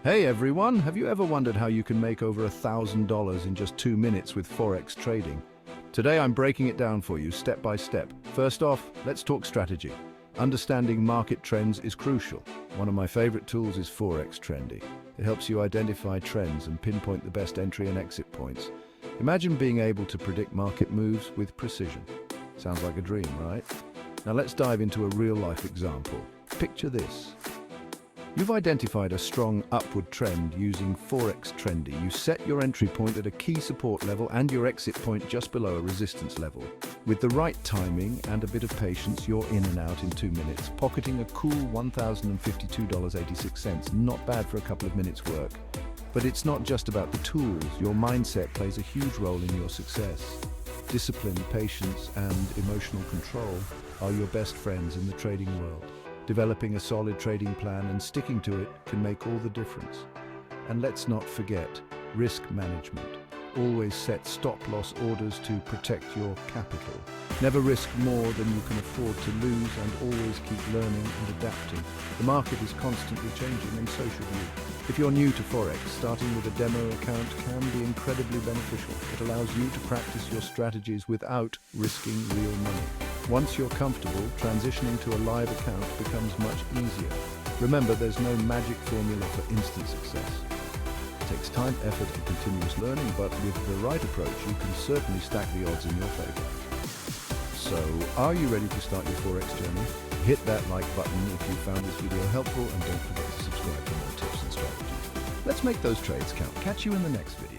Hey everyone, have you ever wondered how you can make over $1,000 in just 2 minutes with Forex trading? Today I'm breaking it down for you step by step. First off, let's talk strategy. Understanding market trends is crucial. One of my favorite tools is Forex Trading. It helps you identify trends and pinpoint the best entry and exit points. Imagine being able to predict market moves with precision. Sounds like a dream, right? Now let's dive into a real-life example. Picture this. You've identified a strong upward trend using Forex Trading. You set your entry point at a key support level and your exit point just below a resistance level. With the right timing and a bit of patience, you're in and out in 2 minutes, pocketing a cool $1,052.86. Not bad for a couple of minutes' work. But it's not just about the tools. Your mindset plays a huge role in your success. Discipline, patience, and emotional control are your best friends in the trading world. Developing a solid trading plan and sticking to it can make all the difference. And let's not forget risk management. Always set stop-loss orders to protect your capital. Never risk more than you can afford to lose, and always keep learning and adapting. The market is constantly changing, and so should you. If you're new to Forex, starting with a demo account can be incredibly beneficial. It allows you to practice your strategies without risking real money. Once you're comfortable, transitioning to a live account becomes much easier. Remember, there's no magic formula for instant success. It takes time, effort, and continuous learning, but with the right approach, you can certainly stack the odds in your favor. So, are you ready to start your Forex journey? Hit that like button if you found this video helpful, and don't forget to subscribe for more tips and strategies. Let's make those trades count. Catch you in the next video.